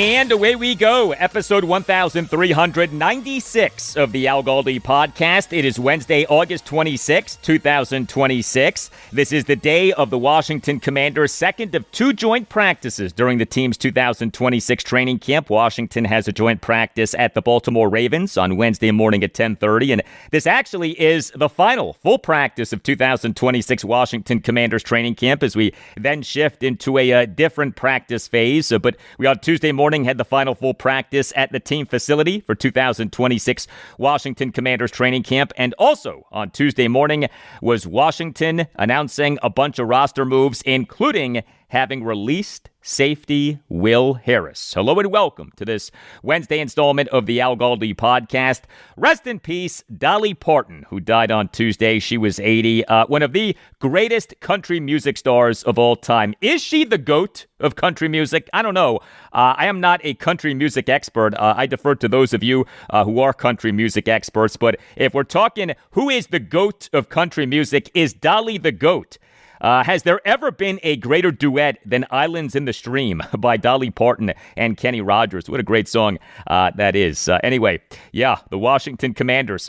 And away we go, episode 1396 of the Al Galdi podcast. It is Wednesday, August 26, 2026. This is the day of the Washington Commanders' second of two joint practices during the team's 2026 training camp. Washington has a joint practice at the Baltimore Ravens on Wednesday morning at 10:30, and this actually is the final full practice of 2026 Washington Commanders training camp as we then shift into a different practice phase. But we on Tuesday morning had the final full practice at the team facility for 2026 Washington Commanders training camp. And also on Tuesday morning was Washington announcing a bunch of roster moves, including having released safety Will Harris. Hello and welcome to this Wednesday installment of the Al Galdi podcast. Rest in peace, Dolly Parton, who died on Tuesday. She was 80. One of the greatest country music stars of all time. Is she the GOAT of country music? I don't know. I am not a country music expert. I defer to those of you who are country music experts. But if we're talking who is the GOAT of country music, is Dolly the GOAT? Has there ever been a greater duet than Islands in the Stream by Dolly Parton and Kenny Rogers? What a great song that is. Anyway, yeah, the Washington Commanders,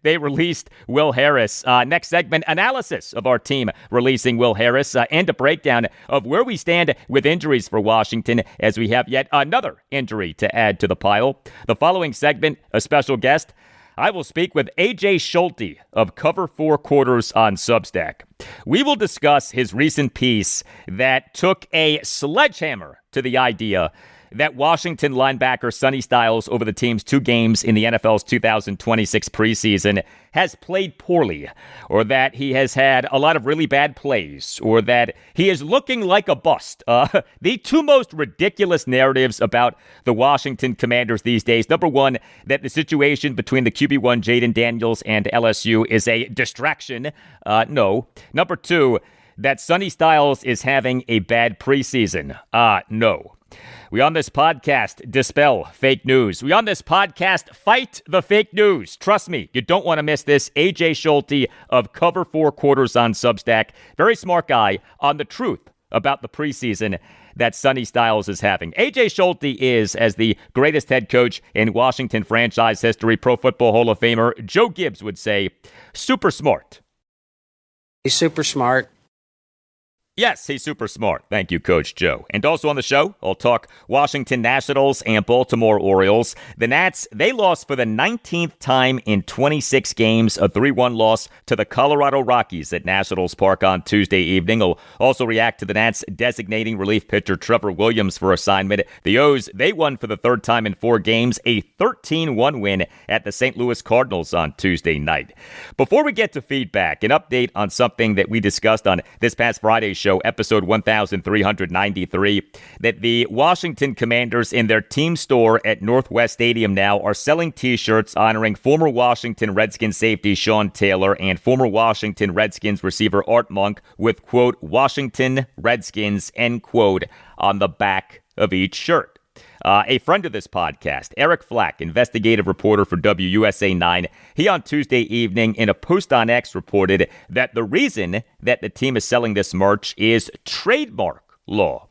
they released Will Harris. Next segment, analysis of our team releasing Will Harris and a breakdown of where we stand with injuries for Washington as we have yet another injury to add to the pile. The following segment, a special guest. I will speak with AJ Schulte of Cover 4 Quarters on Substack. We will discuss his recent piece that took a sledgehammer to the idea that Washington linebacker Sonny Styles over the team's two games in the NFL's 2026 preseason has played poorly, or that he has had a lot of really bad plays, or that he is looking like a bust. The two most ridiculous narratives about the Washington Commanders these days. Number one, that the situation between the QB1 Jaden Daniels and LSU is a distraction. No. Number two, that Sonny Styles is having a bad preseason. No. We on this podcast dispel fake news. We on this podcast fight the fake news. Trust me, you don't want to miss this. AJ Schulte of Cover 4 Quarters on Substack. Very smart guy on the truth about the preseason that Sonny Styles is having. AJ Schulte is, as the greatest head coach in Washington franchise history, Pro Football Hall of Famer Joe Gibbs would say, super smart. He's super smart. Yes, he's super smart. Thank you, Coach Joe. And also on the show, I'll talk Washington Nationals and Baltimore Orioles. The Nats, they lost for the 19th time in 26 games, a 3-1 loss to the Colorado Rockies at Nationals Park on Tuesday evening. I'll also react to the Nats designating relief pitcher Trevor Williams for assignment. The O's, they won for the third time in 4 games, a 13-1 win at the St. Louis Cardinals on Tuesday night. Before we get to feedback, an update on something that we discussed on this past Friday's show, episode 1393, that the Washington Commanders in their team store at Northwest Stadium now are selling t-shirts honoring former Washington Redskins safety Sean Taylor and former Washington Redskins receiver Art Monk with, quote, Washington Redskins, end quote, on the back of each shirt. A friend of this podcast, Eric Flack, investigative reporter for WUSA 9, he on Tuesday evening in a post on X reported that the reason that the team is selling this merch is trademark law.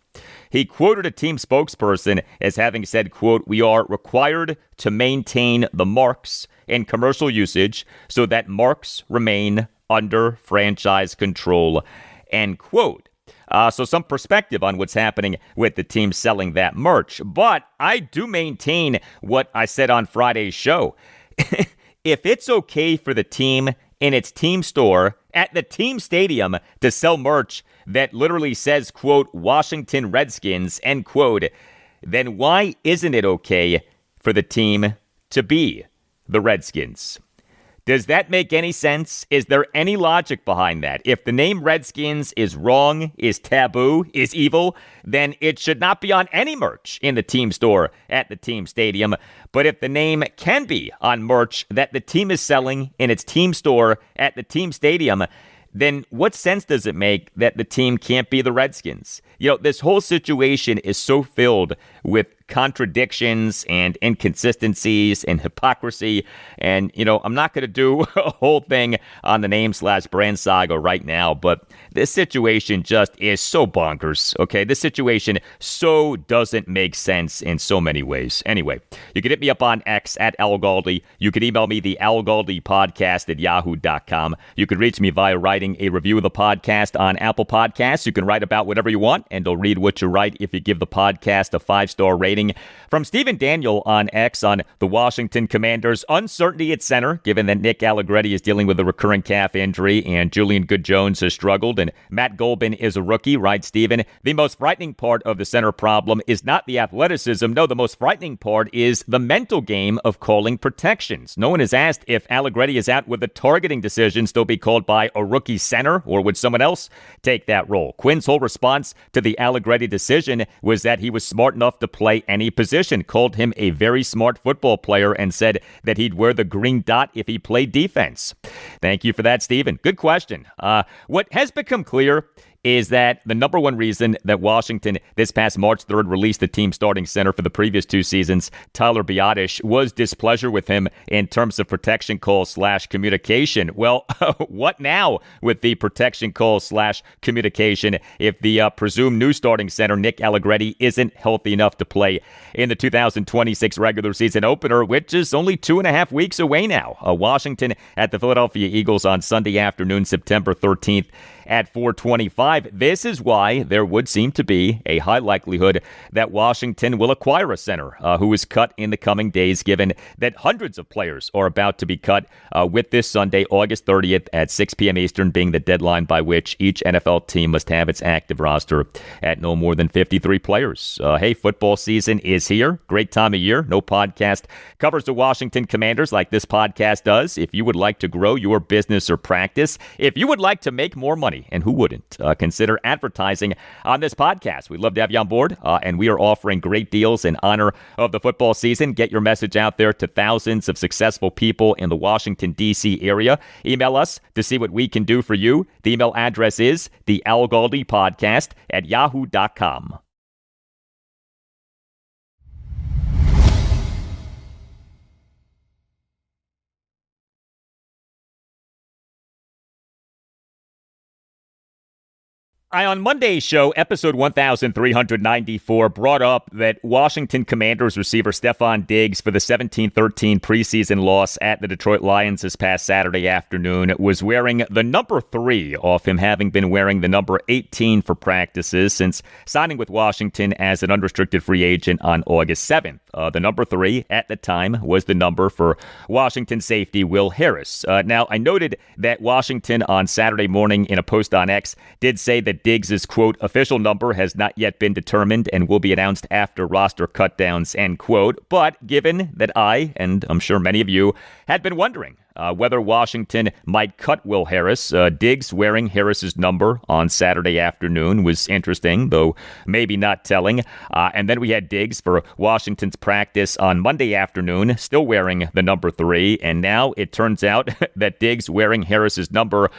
He quoted a team spokesperson as having said, quote, we are required to maintain the marks in commercial usage so that marks remain under franchise control, end quote. So some perspective on what's happening with the team selling that merch. But I do maintain what I said on Friday's show. If it's okay for the team in its team store at the team stadium to sell merch that literally says, quote, Washington Redskins, end quote, then why isn't it okay for the team to be the Redskins? Does that make any sense? Is there any logic behind that? If the name Redskins is wrong, is taboo, is evil, then it should not be on any merch in the team store at the team stadium. But if the name can be on merch that the team is selling in its team store at the team stadium, then what sense does it make that the team can't be the Redskins? this whole situation is so filled with contradictions and inconsistencies and hypocrisy. And, I'm not going to do a whole thing on the name/brand saga right now, but this situation just is so bonkers, okay? This situation so doesn't make sense in so many ways. Anyway, you can hit me up on X at Al Galdi. You can email me the Al Galdi podcast at yahoo.com. You can reach me via writing a review of the podcast on Apple Podcasts. You can write about whatever you want, and I'll read what you write if you give the podcast a 5-star rating. From Stephen Daniel on X on the Washington Commanders' uncertainty at center, given that Nick Allegretti is dealing with a recurring calf injury and Julian Good-Jones has struggled and Matt Golbin is a rookie, right, Stephen? The most frightening part of the center problem is not the athleticism. No, the most frightening part is the mental game of calling protections. No one has asked if Allegretti is out with the targeting decision still be called by a rookie center, or would someone else take that role? Quinn's whole response to the Allegretti decision was that he was smart enough to play any position, called him a very smart football player, and said that he'd wear the green dot if he played defense. Thank you for that, Stephen. Good question. What has become clear is that the number one reason that Washington this past March 3rd released the team starting center for the previous 2 seasons, Tyler Biadasz, was displeasure with him in terms of protection call/communication. Well, what now with the protection call/communication if the presumed new starting center, Nick Allegretti, isn't healthy enough to play in the 2026 regular season opener, which is only 2.5 weeks away now? Washington at the Philadelphia Eagles on Sunday afternoon, September 13th at 4:25. This is why there would seem to be a high likelihood that Washington will acquire a center who is cut in the coming days, given that hundreds of players are about to be cut with this Sunday, August 30th at 6 p.m. Eastern being the deadline by which each NFL team must have its active roster at no more than 53 players. Hey, football season is here. Great time of year. No podcast covers the Washington Commanders like this podcast does. If you would like to grow your business or practice, if you would like to make more money, and who wouldn't, consider advertising on this podcast. We'd love to have you on board, and we are offering great deals in honor of the football season. Get your message out there to thousands of successful people in the Washington, D.C. area. Email us to see what we can do for you. The email address is the Al Galdi podcast at yahoo.com. On Monday's show, episode 1394, brought up that Washington Commanders receiver Stephon Diggs, for the 17-13 preseason loss at the Detroit Lions this past Saturday afternoon, was wearing the number 3 off him having been wearing the number 18 for practices since signing with Washington as an unrestricted free agent on August 7th. The number 3 at the time was the number for Washington safety Will Harris. Now, I noted that Washington on Saturday morning in a post on X did say that Diggs' quote official number has not yet been determined and will be announced after roster cutdowns, end quote. But given that I, and I'm sure many of you, had been wondering whether Washington might cut Will Harris, Diggs wearing Harris's number on Saturday afternoon was interesting, though maybe not telling. And then we had Diggs for Washington's practice on Monday afternoon, still wearing the number 3. And now it turns out that Diggs wearing Harris's number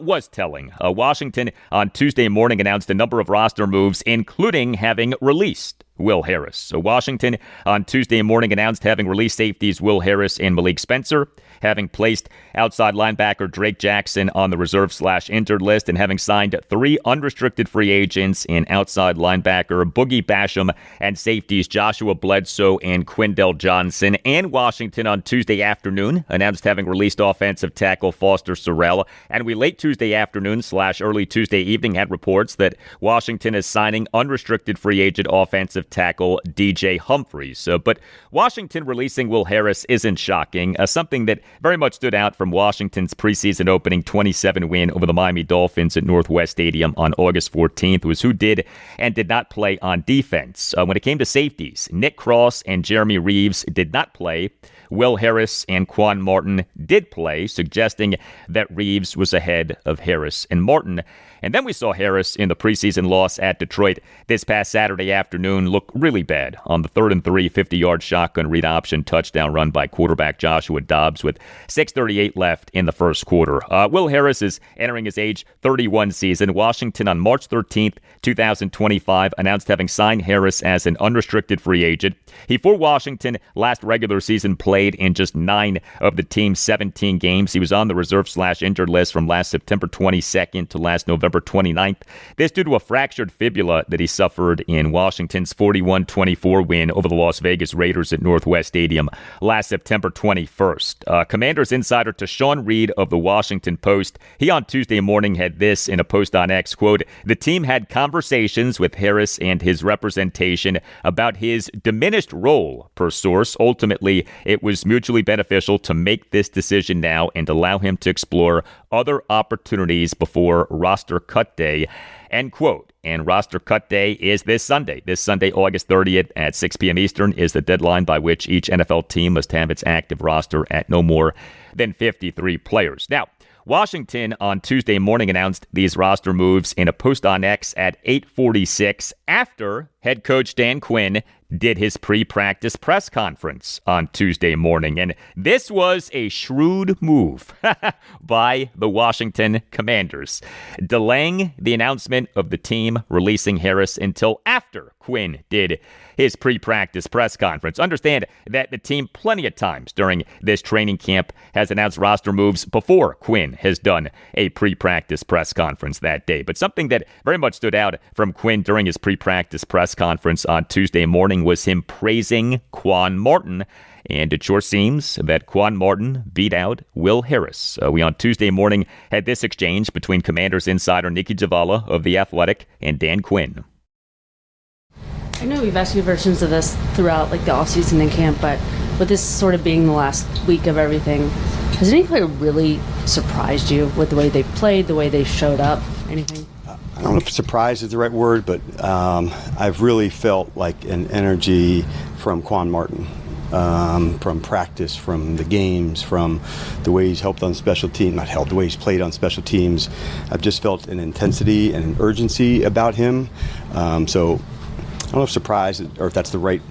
was telling. Washington on Tuesday morning announced a number of roster moves, including having released Will Harris. So Washington on Tuesday morning announced having released safeties Will Harris and Malik Spencer, having placed outside linebacker Drake Jackson on the reserve/injured list, and having signed 3 unrestricted free agents in outside linebacker Boogie Basham and safeties Joshua Bledsoe and Quindell Johnson. And Washington on Tuesday afternoon announced having released offensive tackle Foster Sorrell. And we late Tuesday afternoon/early Tuesday evening had reports that Washington is signing unrestricted free agent offensive tackle DJ Humphries. But Washington releasing Will Harris isn't shocking. Something that very much stood out from Washington's preseason opening 27 win over the Miami Dolphins at Northwest Stadium on August 14th was who did and did not play on defense. When it came to safeties, Nick Cross and Jeremy Reeves did not play. Will Harris and Quan Martin did play, suggesting that Reeves was ahead of Harris and Martin. And then we saw Harris in the preseason loss at Detroit this past Saturday afternoon look really bad on the 3rd and 3 50-yard shotgun read option touchdown run by quarterback Joshua Dobbs with 6:38 left in the first quarter. Will Harris is entering his age 31 season. Washington on March 13th, 2025 announced having signed Harris as an unrestricted free agent. He, for Washington, last regular season played in just 9 of the team's 17 games. He was on the reserve/injured list from last September 22nd to last November 29th. This due to a fractured fibula that he suffered in Washington's 41-24 win over the Las Vegas Raiders at Northwest Stadium last September 21st. Commanders insider Tashawn Reed of the Washington Post, he on Tuesday morning had this in a post on X, quote, "The team had conversations with Harris and his representation about his diminished role, per source. Ultimately, it was mutually beneficial to make this decision now and allow him to explore other opportunities before roster cut day," end quote. And roster cut day is this Sunday. This Sunday, August 30th at 6 p.m. Eastern is the deadline by which each NFL team must have its active roster at no more than 53 players. Now, Washington on Tuesday morning announced these roster moves in a post on X at 8:46 after head coach Dan Quinn did his pre-practice press conference on Tuesday morning. And this was a shrewd move by the Washington Commanders, delaying the announcement of the team releasing Harris until after Quinn did his pre-practice press conference. Understand that the team plenty of times during this training camp has announced roster moves before Quinn has done a pre-practice press conference that day. But something that very much stood out from Quinn during his pre-practice press conference on Tuesday morning was him praising Quan Martin. And it sure seems that Quan Martin beat out Will Harris. We on Tuesday morning had this exchange between Commanders insider Nikki Javala of The Athletic and Dan Quinn. I know we've asked you versions of this throughout the offseason and camp, but with this sort of being the last week of everything, has any player really surprised you with the way they've played, the way they showed up, anything? I don't know if surprise is the right word, but I've really felt like an energy from Quan Martin, from practice, from the games, from the way he's helped on special teams, not helped, the way he's played on special teams. I've just felt an intensity and an urgency about him. So I don't know if surprise or if that's the right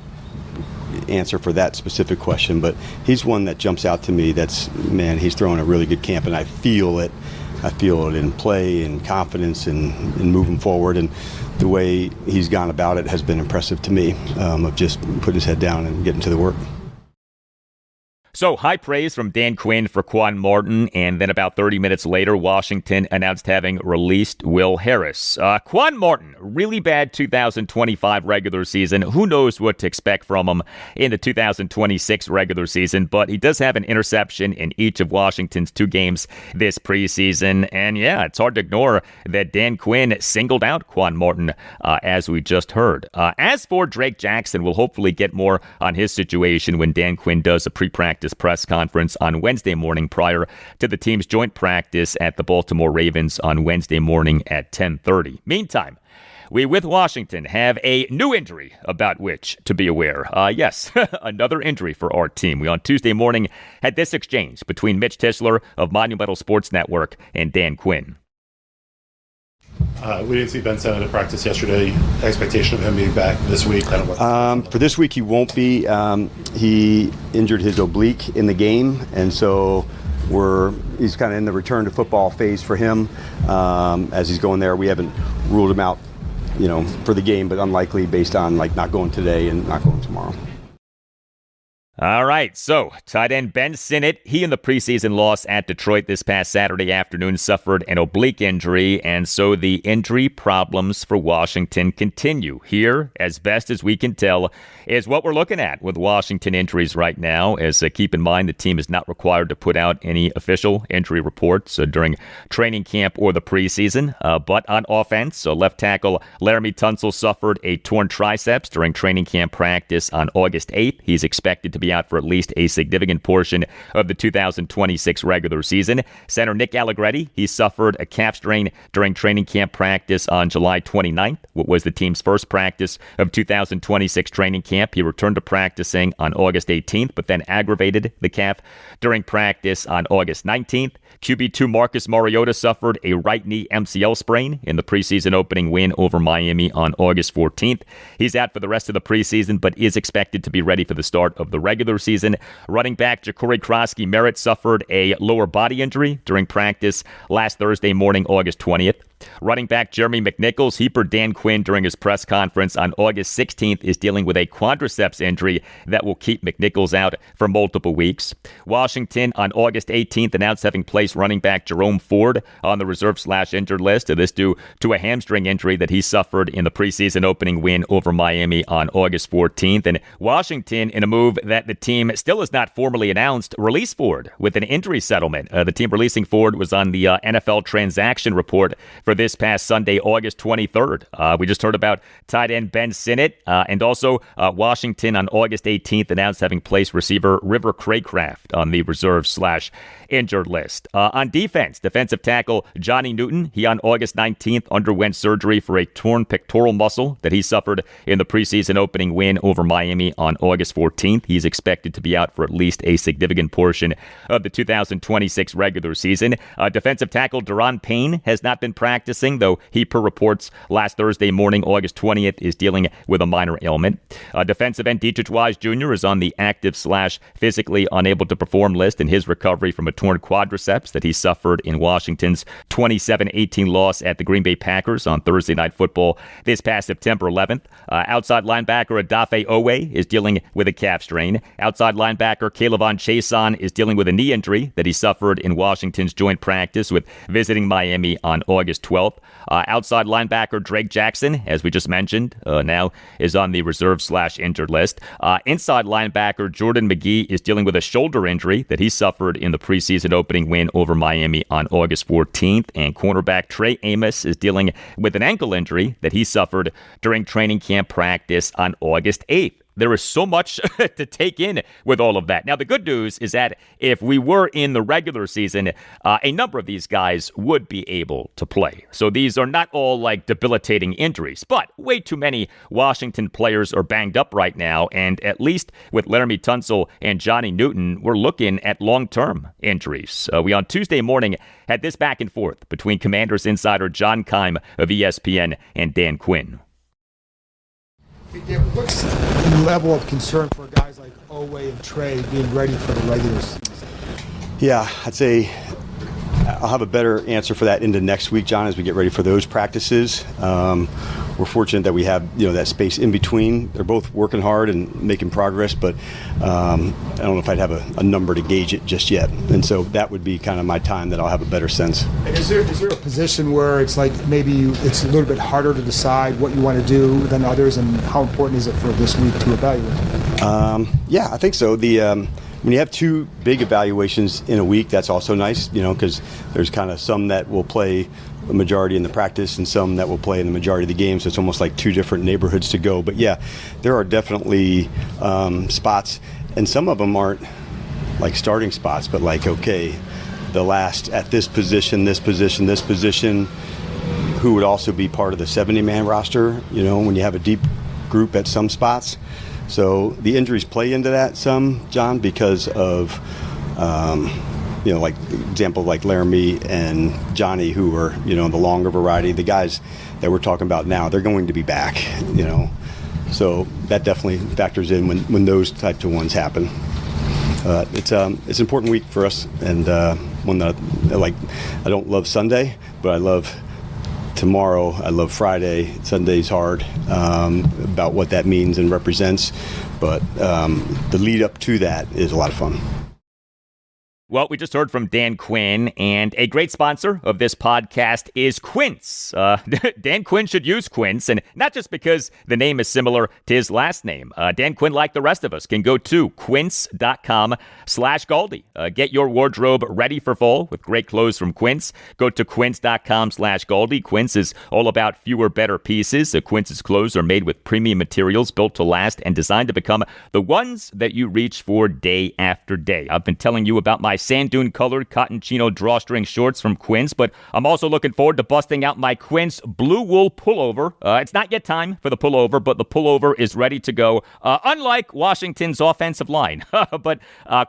answer for that specific question, but he's one that jumps out to me. He's throwing a really good camp, and I feel it. I feel it in play and confidence and moving forward, and the way he's gone about it has been impressive to me, of just putting his head down and getting to the work. So high praise from Dan Quinn for Quan Martin, and then about 30 minutes later, Washington announced having released Will Harris. Quan Martin, really bad 2025 regular season. Who knows what to expect from him in the 2026 regular season, but he does have an interception in each of Washington's 2 games this preseason. And yeah, it's hard to ignore that Dan Quinn singled out Quan Martin, as we just heard. As for Drake Jackson, we'll hopefully get more on his situation when Dan Quinn does a pre-practice press conference on Wednesday morning prior to the team's joint practice at the Baltimore Ravens on Wednesday morning at 10:30. Meantime, we with Washington have a new injury about which to be aware. Yes, another injury for our team. We on Tuesday morning had this exchange between Mitch Tischler of Monumental Sports Network and Dan Quinn. We didn't see Ben Simmons at practice yesterday. Expectation of him being back this week? For this week, he won't be. He injured his oblique in the game, and so he's kind of in the return to football phase for him. As he's going there, we haven't ruled him out, for the game, but unlikely based on not going today and not going tomorrow. All right, so tight end Ben Sinnott, he in the preseason loss at Detroit this past Saturday afternoon suffered an oblique injury, and so the injury problems for Washington continue. Here, as best as we can tell, is what we're looking at with Washington injuries right now, as keep in mind the team is not required to put out any official injury reports during training camp or the preseason. But on offense, left tackle Laramie Tunsil suffered a torn triceps during training camp practice on August 8th. He's expected to be be out for at least a significant portion of the 2026 regular season. Center Nick Allegretti, he suffered a calf strain during training camp practice on July 29th, what was the team's first practice of 2026 training camp. He returned to practicing on August 18th, but then aggravated the calf during practice on August 19th. QB2 Marcus Mariota suffered a right knee MCL sprain in the preseason opening win over Miami on August 14th. He's out for the rest of the preseason, but is expected to be ready for the start of the regular season. Running back Ja'Cory Krosky-Merritt suffered a lower body injury during practice last Thursday morning, August 20th. Running back Jeremy McNichols, he per Dan Quinn during his press conference on August 16th, is dealing with a quadriceps injury that will keep McNichols out for multiple weeks. Washington on August 18th announced having placed running back Jerome Ford on the reserve/injured list. This due to a hamstring injury that he suffered in the preseason opening win over Miami on August 14th. And Washington, in a move that the team still has not formally announced, released Ford with an injury settlement. The team releasing Ford was on the NFL transaction report for this past Sunday, August 23rd. We just heard about tight end Ben Sinnott, and also Washington on August 18th announced having placed receiver River Craycraft on the reserve/injured list. On defense, defensive tackle Johnny Newton, he on August 19th underwent surgery for a torn pectoral muscle that he suffered in the preseason opening win over Miami on August 14th. He's expected to be out for at least a significant portion of the 2026 regular season. Defensive tackle Deron Payne has not been practicing, though he, per reports last Thursday morning, August 20th, is dealing with a minor ailment. Defensive end Dietrich Wise Jr. is on the active/physically unable to perform list in his recovery from a torn quadriceps that he suffered in Washington's 27-18 loss at the Green Bay Packers on Thursday Night Football this past September 11th. Outside linebacker Adafe Owe is dealing with a calf strain. Outside linebacker Kaylavon Chason is dealing with a knee injury that he suffered in Washington's joint practice with visiting Miami on August 12th. Outside linebacker Drake Jackson, as we just mentioned, now is on the reserve/injured list. Inside linebacker Jordan McGee is dealing with a shoulder injury that he suffered in the preseason opening win over Miami on August 14th. And cornerback Trey Amos is dealing with an ankle injury that he suffered during training camp practice on August 8th. There is so much to take in with all of that. Now, the good news is that if we were in the regular season, a number of these guys would be able to play. So these are not all like debilitating injuries, but way too many Washington players are banged up right now. And at least with Laramie Tunsil and Johnny Newton, we're looking at long-term injuries. We on Tuesday morning had this back and forth between Commanders insider John Keim of ESPN and Dan Quinn. What's the level of concern for guys like Owe and Trey being ready for the regular season? Yeah, I'd say I'll have a better answer for that into next week, John, as we get ready for those practices. We're fortunate that we have that space in between. They're both working hard and making progress, but I don't know if I'd have a number to gauge it just yet. And so that would be kind of my time that I'll have a better sense. And is there a position where it's like maybe it's a little bit harder to decide what you want to do than others, and how important is it for this week to evaluate? Yeah, I think so. When you have two big evaluations in a week, that's also nice, because there's kind of some that will play a majority in the practice and some that will play in the majority of the game. So it's almost like two different neighborhoods to go. But yeah, there are definitely spots, and some of them aren't like starting spots, but like, okay, the last at this position, who would also be part of the 70-man roster, when you have a deep group at some spots. So the injuries play into that some, John, because of, like example like Laramie and Johnny, who are, the longer variety. The guys that we're talking about now, they're going to be back, So that definitely factors in when those types of ones happen. It's an important week for us, and one that I don't love Sunday, but I love tomorrow. I love Friday. Sunday's hard about what that means and represents, but the lead up to that is a lot of fun. Well, we just heard from Dan Quinn, and a great sponsor of this podcast is Quince. Dan Quinn should use Quince, and not just because the name is similar to his last name. Dan Quinn, like the rest of us, can go to quince.com/Galdi. Get your wardrobe ready for fall with great clothes from Quince. Go to quince.com/Galdi. Quince is all about fewer, better pieces. Quince's clothes are made with premium materials built to last and designed to become the ones that you reach for day after day. I've been telling you about my sand dune colored cotton chino drawstring shorts from Quince, but I'm also looking forward to busting out my Quince blue wool pullover. It's not yet time for the pullover, but the pullover is ready to go, unlike Washington's offensive line. But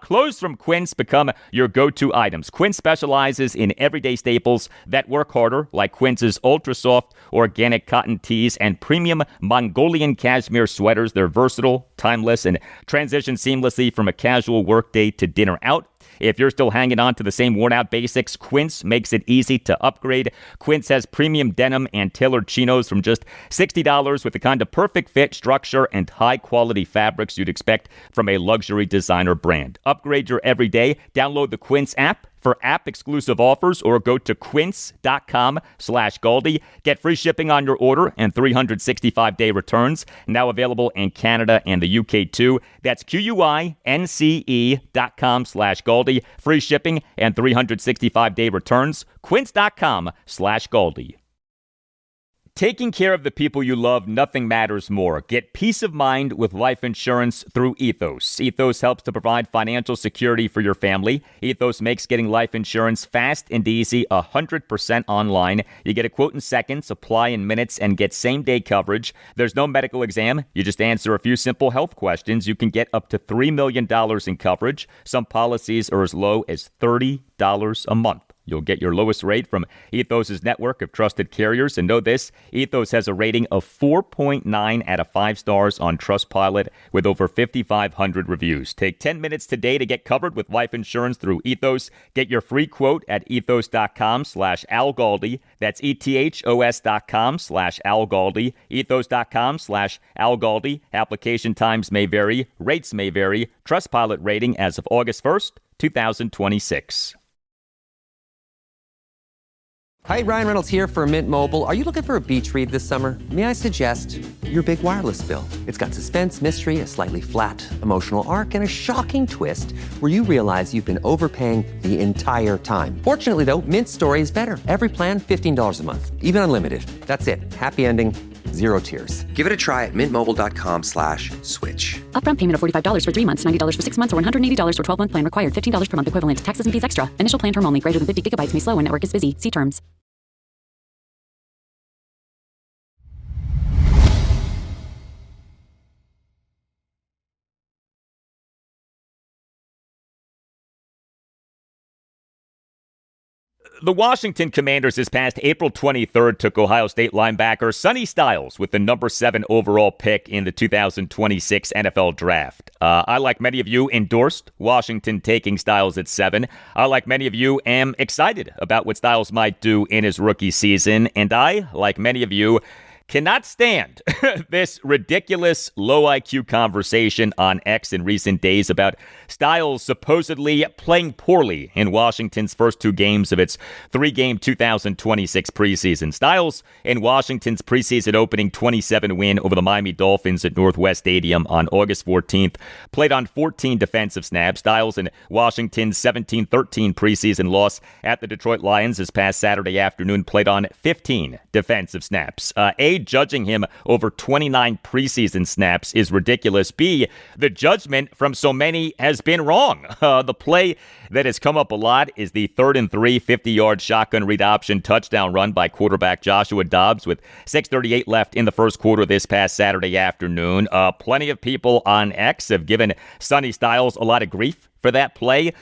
clothes from Quince become your go-to items. Quince specializes in everyday staples that work harder, like Quince's ultra-soft organic cotton tees and premium Mongolian cashmere sweaters. They're versatile, timeless, and transition seamlessly from a casual workday to dinner out. If you're still hanging on to the same worn-out basics, Quince makes it easy to upgrade. Quince has premium denim and tailored chinos from just $60 with the kind of perfect fit, structure, and high-quality fabrics you'd expect from a luxury designer brand. Upgrade your everyday. Download the Quince app for app-exclusive offers or go to quince.com/Galdi. Get free shipping on your order and 365-day returns. Now available in Canada and the UK too. That's QUINCE.com/Galdi. Free shipping and 365-day returns. Quince.com/Galdi. Taking care of the people you love, nothing matters more. Get peace of mind with life insurance through Ethos. Ethos helps to provide financial security for your family. Ethos makes getting life insurance fast and easy, 100% online. You get a quote in seconds, apply in minutes, and get same-day coverage. There's no medical exam. You just answer a few simple health questions. You can get up to $3 million in coverage. Some policies are as low as $30 a month. You'll get your lowest rate from Ethos' network of trusted carriers. And know this, Ethos has a rating of 4.9 out of 5 stars on Trustpilot with over 5,500 reviews. Take 10 minutes today to get covered with life insurance through Ethos. Get your free quote at ethos.com/AlGaldi. That's ethos.com/AlGaldi. Ethos.com/AlGaldi. Application times may vary. Rates may vary. Trustpilot rating as of August 1st, 2026. Hi, Ryan Reynolds here for Mint Mobile. Are you looking for a beach read this summer? May I suggest your big wireless bill? It's got suspense, mystery, a slightly flat, emotional arc, and a shocking twist where you realize you've been overpaying the entire time. Fortunately, though, Mint's story is better. Every plan, $15 a month, even unlimited. That's it. Happy ending. Zero tears. Give it a try at mintmobile.com/switch. Upfront payment of $45 for 3 months, $90 for 6 months, or $180 for 12-month plan required. $15 per month equivalent. Taxes and fees extra. Initial plan term only. Greater than 50 gigabytes may slow when network is busy. See terms. The Washington Commanders this past April 23rd took Ohio State linebacker Sonny Styles with the number 7 overall pick in the 2026 NFL Draft. I, like many of you, endorsed Washington taking Styles at 7. I, like many of you, am excited about what Styles might do in his rookie season. And I, like many of you, cannot stand this ridiculous low IQ conversation on X in recent days about Styles supposedly playing poorly in Washington's first 2 games of its 3-game 2026 preseason. Styles in Washington's preseason opening 27 win over the Miami Dolphins at Northwest Stadium on August 14th played on 14 defensive snaps. Styles in Washington's 17-13 preseason loss at the Detroit Lions this past Saturday afternoon played on 15 defensive snaps. Judging him over 29 preseason snaps is ridiculous. B, the judgment from so many has been wrong. The play that has come up a lot is the 3rd and 3 50-yard shotgun read option touchdown run by quarterback Joshua Dobbs with 6:38 left in the first quarter this past Saturday afternoon. Plenty of people on X have given Sonny Styles a lot of grief for that play.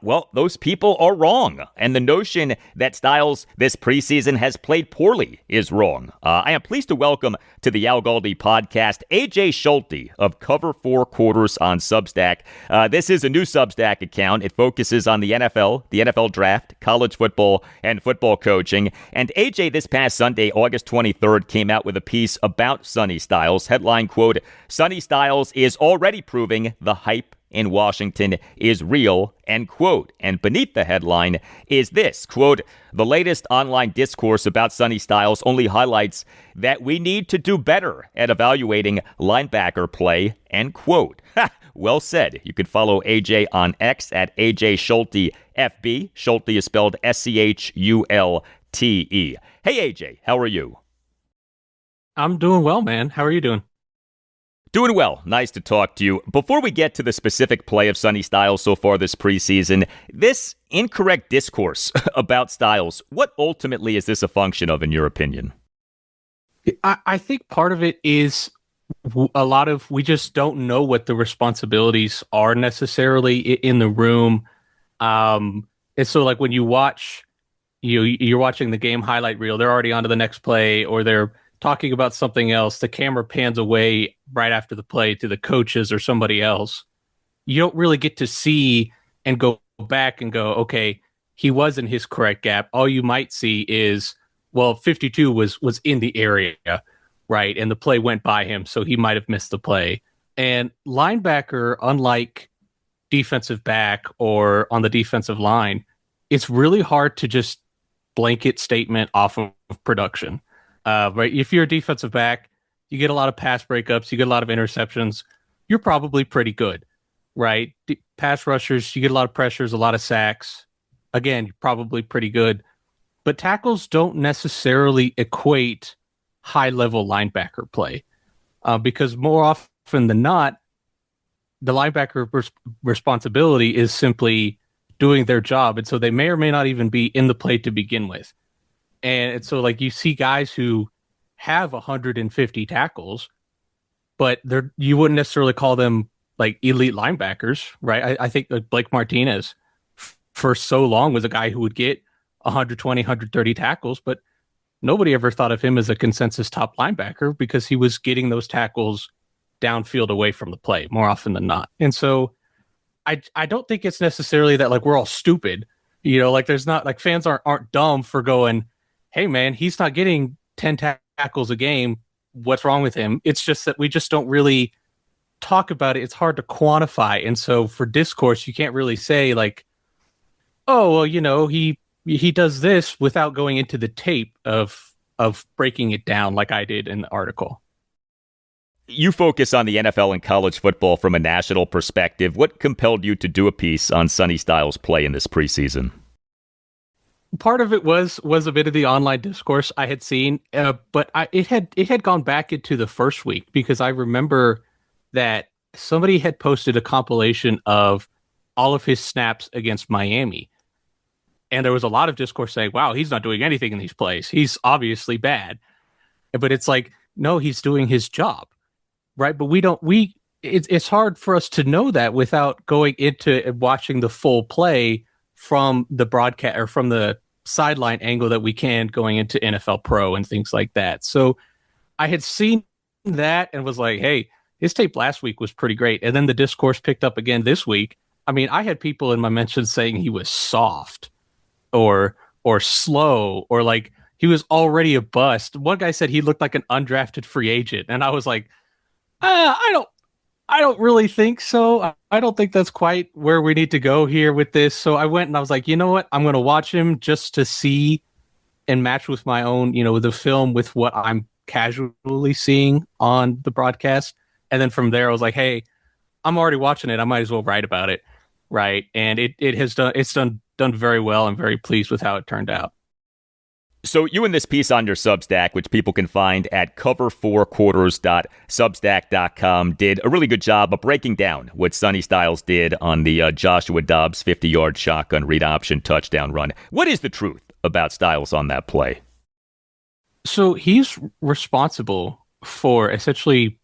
Well, those people are wrong. And the notion that Styles this preseason has played poorly is wrong. I am pleased to welcome to the Al Galdi podcast AJ Schulte of Cover 4 Quarters on Substack. This is a new Substack account. It focuses on the NFL, the NFL draft, college football, and football coaching. And AJ this past Sunday, August 23rd, came out with a piece about Sonny Styles. Headline quote, Sonny Styles is already proving the hype in Washington is real, end quote. And beneath the headline is this, quote, the latest online discourse about Sonny Styles only highlights that we need to do better at evaluating linebacker play, end quote. Well said. You can follow AJ on X at AJ Schulte FB. Schulte is spelled Schulte. Hey, AJ, how are you? I'm doing well, man. How are you doing? Doing well. Nice to talk to you. Before we get to the specific play of Sonny Styles so far this preseason, this incorrect discourse about Styles, what ultimately is this a function of, in your opinion? I think part of it is we just don't know what the responsibilities are necessarily in the room. And so like when you watch, you're watching the game highlight reel, they're already on to the next play, or they're talking about something else. The camera pans away right after the play to the coaches or somebody else. You don't really get to see and go back and go, okay, he was in his correct gap. All you might see is, well, 52 was in the area, right? And the play went by him, so he might have missed the play. And linebacker, unlike defensive back or on the defensive line, it's really hard to just blanket statement off of production. Right? If you're a defensive back, you get a lot of pass breakups, you get a lot of interceptions, you're probably pretty good, right? Pass rushers, you get a lot of pressures, a lot of sacks. Again, you're probably pretty good. But tackles don't necessarily equate high-level linebacker play because more often than not, the linebacker responsibility is simply doing their job. And so they may or may not even be in the play to begin with. And so, like, you see guys who have 150 tackles, but you wouldn't necessarily call them, like, elite linebackers, right? I think like Blake Martinez for so long was a guy who would get 120, 130 tackles, but nobody ever thought of him as a consensus top linebacker because he was getting those tackles downfield away from the play more often than not. And so I don't think it's necessarily that, like, we're all stupid, like there's not, like, fans aren't dumb for going, hey, man, he's not getting 10 tackles a game. What's wrong with him? It's just that we just don't really talk about it. It's hard to quantify. And so for discourse, you can't really say, like, oh, well, he does this without going into the tape of breaking it down like I did in the article. You focus on the NFL and college football from a national perspective. What compelled you to do a piece on Sonny Styles' play in this preseason? Part of it was a bit of the online discourse I had seen, but it had gone back into the first week because I remember that somebody had posted a compilation of all of his snaps against Miami. And there was a lot of discourse saying, wow, he's not doing anything in these plays. He's obviously bad. But it's like, no, he's doing his job, right? But it's hard for us to know that without going into watching the full play from the broadcast or from the sideline angle that we can going into NFL Pro and things like that. So I had seen that and was like, hey, his tape last week was pretty great. And then the discourse picked up again this week. I mean, I had people in my mentions saying he was soft or slow or like he was already a bust. One guy said he looked like an undrafted free agent. And I was like, I don't really think so. I don't think that's quite where we need to go here with this. So I went and I was like, you know what? I'm going to watch him just to see and match with my own, the film with what I'm casually seeing on the broadcast. And then from there, I was like, hey, I'm already watching it. I might as well write about it. Right. And it's done very well. I'm very pleased with how it turned out. So you in this piece on your Substack, which people can find at cover4quarters.substack.com, did a really good job of breaking down what Sonny Styles did on the Joshua Dobbs 50-yard shotgun read option touchdown run. What is the truth about Styles on that play? So he's responsible for essentially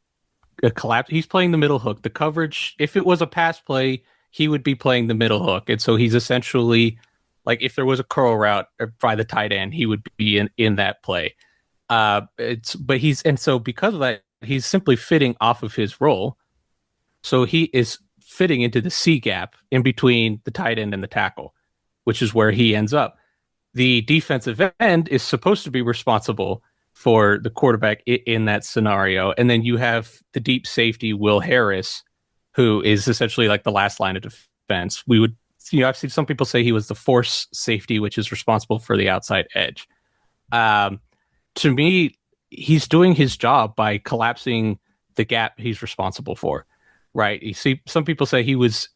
a collapse. He's playing the middle hook. The coverage, if it was a pass play, he would be playing the middle hook. And so he's essentially, like, if there was a curl route by the tight end, he would be in that play. So because of that, he's simply fitting off of his role. So he is fitting into the C gap in between the tight end and the tackle, which is where he ends up. The defensive end is supposed to be responsible for the quarterback in that scenario. And then you have the deep safety, Will Harris, who is essentially like the last line of defense. I've seen some people say he was the force safety, which is responsible for the outside edge. To me, he's doing his job by collapsing the gap he's responsible for, right? You see, some people say he was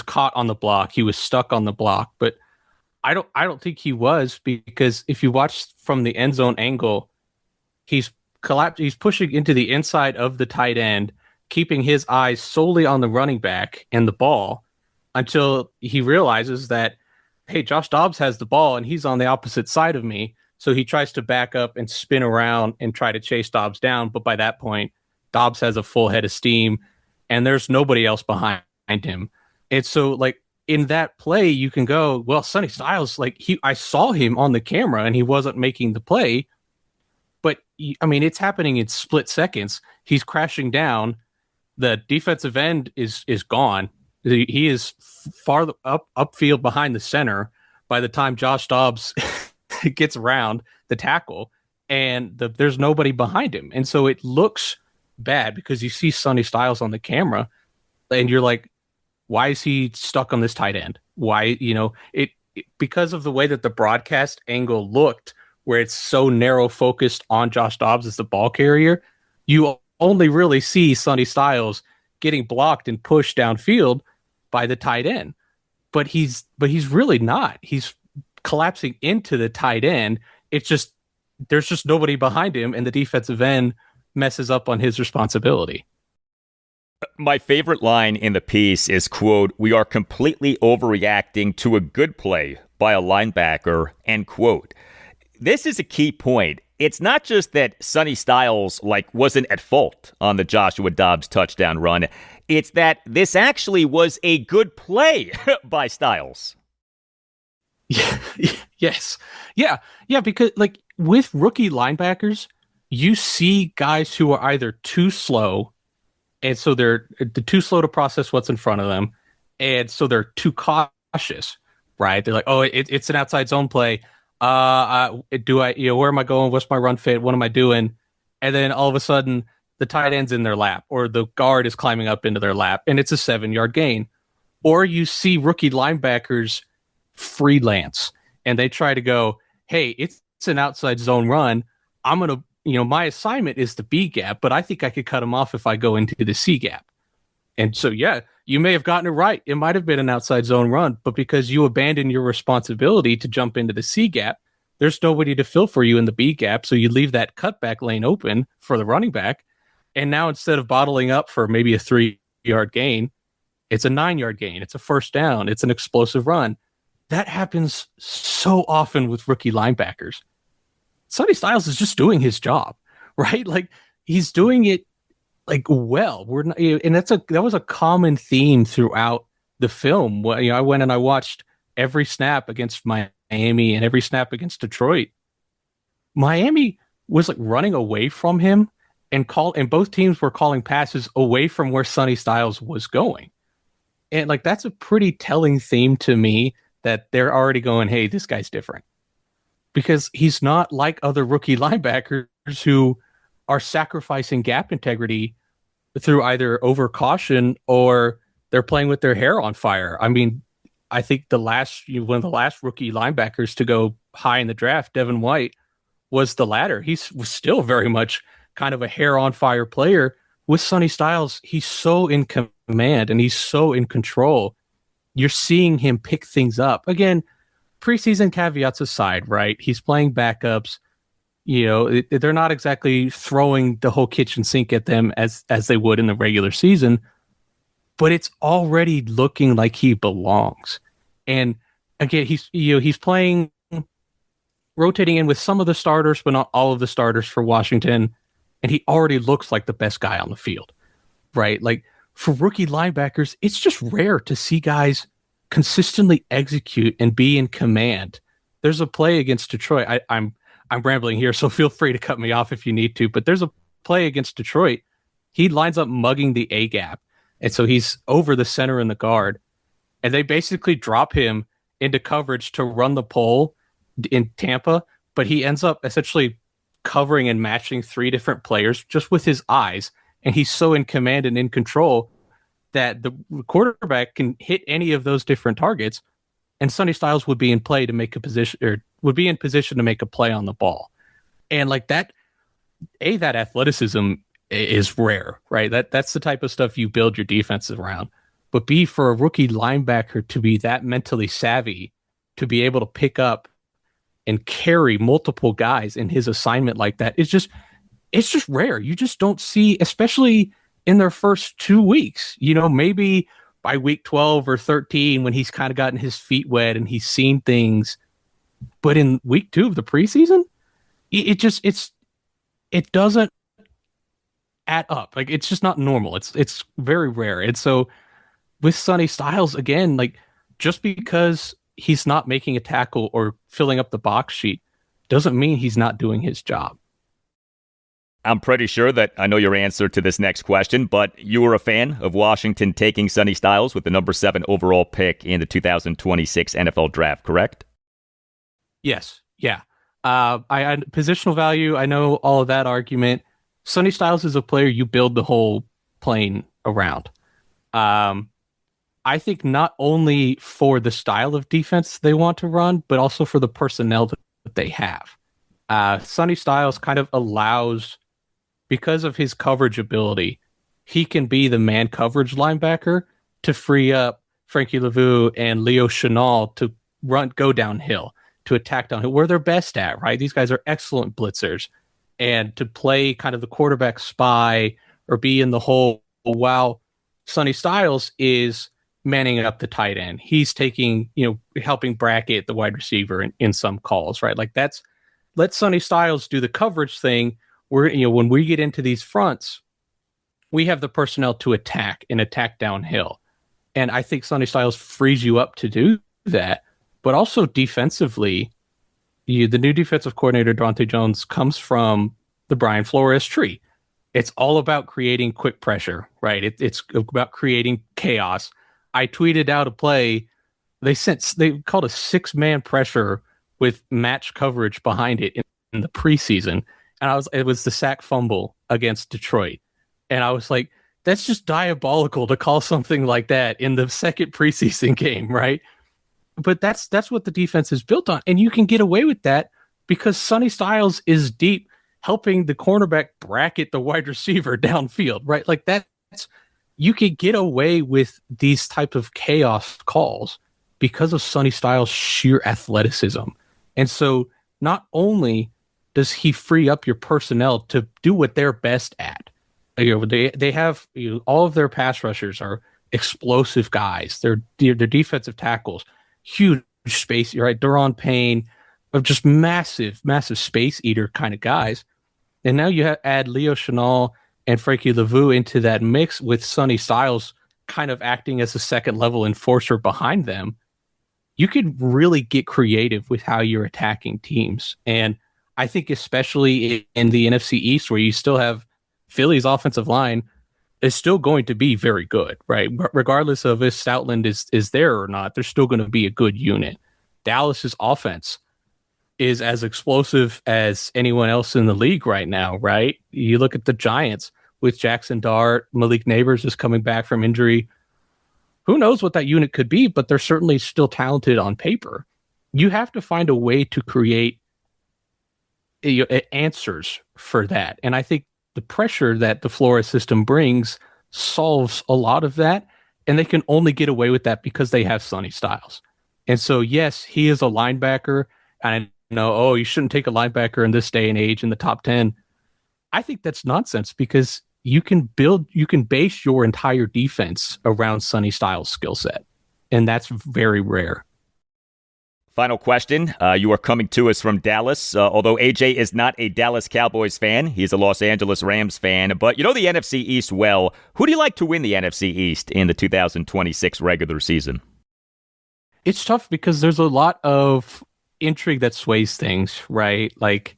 caught on the block, he was stuck on the block, but I don't think he was, because if you watch from the end zone angle, he's pushing into the inside of the tight end, keeping his eyes solely on the running back and the ball until he realizes that, hey, Josh Dobbs has the ball and he's on the opposite side of me. So he tries to back up and spin around and try to chase Dobbs down. But by that point, Dobbs has a full head of steam and there's nobody else behind him. And so, like, in that play, you can go, well, Sonny Styles, I saw him on the camera and he wasn't making the play. But, I mean, it's happening in split seconds. He's crashing down. The defensive end is gone. He is far upfield behind the center by the time Josh Dobbs gets around the tackle, and there's nobody behind him. And so it looks bad because you see Sonny Styles on the camera and you're like, why is he stuck on this tight end? Why, because of the way that the broadcast angle looked, where it's so narrow focused on Josh Dobbs as the ball carrier, you only really see Sonny Styles getting blocked and pushed downfield by the tight end. But he's really not. He's collapsing into the tight end. It's just, there's just nobody behind him, and the defensive end messes up on his responsibility. My favorite line in the piece is, quote, "We are completely overreacting to a good play by a linebacker," end quote. This is a key point. It's not just that Sonny Styles wasn't at fault on the Joshua Dobbs touchdown run. It's that this actually was a good play by Styles. Yes. Yeah, because with rookie linebackers, you see guys who are either too slow, and so they're too slow to process what's in front of them, and so they're too cautious, right? They're like, oh, it's an outside zone play. Where am I going? What's my run fit? What am I doing? And then all of a sudden, the tight end's in their lap, or the guard is climbing up into their lap, and it's a 7-yard gain. Or you see rookie linebackers freelance, and they try to go, hey, it's an outside zone run. I'm going to, my assignment is the B gap, but I think I could cut him off if I go into the C gap. And so, yeah, you may have gotten it right. It might have been an outside zone run, but because you abandon your responsibility to jump into the C gap, there's nobody to fill for you in the B gap. So you leave that cutback lane open for the running back. And now instead of bottling up for maybe a 3-yard gain, it's a 9-yard gain. It's a first down. It's an explosive run. That happens so often with rookie linebackers. Sonny Styles is just doing his job, right? He's doing it well. We're not, and that was a common theme throughout the film. I went and I watched every snap against Miami and every snap against Detroit. Miami was running away from him, and both teams were calling passes away from where Sonny Styles was going. And that's a pretty telling theme to me, that they're already going, hey, this guy's different. Because he's not like other rookie linebackers who are sacrificing gap integrity through either overcaution or they're playing with their hair on fire. I mean, I think one of the last rookie linebackers to go high in the draft, Devin White, was the latter. He was still very much kind of a hair on fire player. With Sonny Styles, he's so in command and he's so in control. You're seeing him pick things up. Again, preseason caveats aside, right? He's playing backups. They're not exactly throwing the whole kitchen sink at them as they would in the regular season, but it's already looking like he belongs. And again, he's playing, rotating in with some of the starters, but not all of the starters for Washington. And he already looks like the best guy on the field, right? For rookie linebackers, it's just rare to see guys consistently execute and be in command. There's a play against Detroit. I'm rambling here, so feel free to cut me off if you need to, but there's a play against Detroit. He lines up mugging the A gap, and so he's over the center and the guard, and they basically drop him into coverage to run the pole in Tampa, but he ends up essentially covering and matching 3 different players just with his eyes, and he's so in command and in control that the quarterback can hit any of those different targets, and Sonny Styles would be in play to make a position, or would be in position to make a play on the ball. And like that, that athleticism is rare, right? That's the type of stuff you build your defense around. But B, for a rookie linebacker to be that mentally savvy, to be able to pick up and carry multiple guys in his assignment like that, it's just rare. You just don't see, especially in their first 2 weeks. Maybe by week 12 or 13 when he's kind of gotten his feet wet and he's seen things. But in week 2 of the preseason, it doesn't add up. Like, it's just not normal. It's very rare. And so with Sonny Styles, again, like, just because he's not making a tackle or filling up the box sheet doesn't mean he's not doing his job. I'm pretty sure that I know your answer to this next question, but you were a fan of Washington taking Sonny Styles with the number 7 overall pick in the 2026 NFL draft, correct? Yes. Yeah. I positional value. I know all of that argument. Sonny Styles is a player you build the whole plane around. I think not only for the style of defense they want to run, but also for the personnel that they have. Sonny Styles kind of allows, because of his coverage ability, he can be the man coverage linebacker to free up Frankie Lavu and Leo Chenal to go downhill, to attack downhill, where they're best at, right? These guys are excellent blitzers. And to play kind of the quarterback spy or be in the hole while Sonny Styles is manning up the tight end. He's taking, helping bracket the wide receiver in some calls, right? Like, let Sonny Styles do the coverage thing. When we get into these fronts, we have the personnel to attack downhill. And I think Sonny Styles frees you up to do that. But also defensively, the new defensive coordinator, Dante Jones, comes from the Brian Flores tree. It's all about creating quick pressure, right? It's about creating chaos. I tweeted out a play. They called a 6-man pressure with match coverage behind it in the preseason. And it was the sack fumble against Detroit. And I was like, that's just diabolical to call something like that in the second preseason game, right? But that's what the defense is built on. And you can get away with that because Sonny Styles is deep, helping the cornerback bracket the wide receiver downfield, right? Like, you can get away with these type of chaos calls because of Sonny Styles' sheer athleticism. And so not only does he free up your personnel to do what they're best at, they have, all of their pass rushers are explosive guys. They're defensive tackles, huge space, right? Daron Payne, of just massive space eater kind of guys. And now you add Leo Chenal and Frankie Lavu into that mix with Sonny Styles kind of acting as a second level enforcer behind them. You could really get creative with how you're attacking teams. And I think especially in the NFC East, where you still have Philly's offensive line is still going to be very good, right? Regardless of if Stoutland is there or not, they're still going to be a good unit. Dallas's offense is as explosive as anyone else in the league right now, right? You look at the Giants with Jackson Dart, Malik Neighbors is coming back from injury. Who knows what that unit could be, but they're certainly still talented on paper. You have to find a way to create answers for that. And I think the pressure that the Flores system brings solves a lot of that. And they can only get away with that because they have Sonny Styles. And so, yes, he is a linebacker. And I know, you shouldn't take a linebacker in this day and age in the top 10. I think that's nonsense because you can base your entire defense around Sonny Styles' skill set. And that's very rare. Final question. You are coming to us from Dallas. Although AJ is not a Dallas Cowboys fan, he's a Los Angeles Rams fan. But you know the NFC East well. Who do you like to win the NFC East in the 2026 regular season? It's tough because there's a lot of intrigue that sways things, right? Like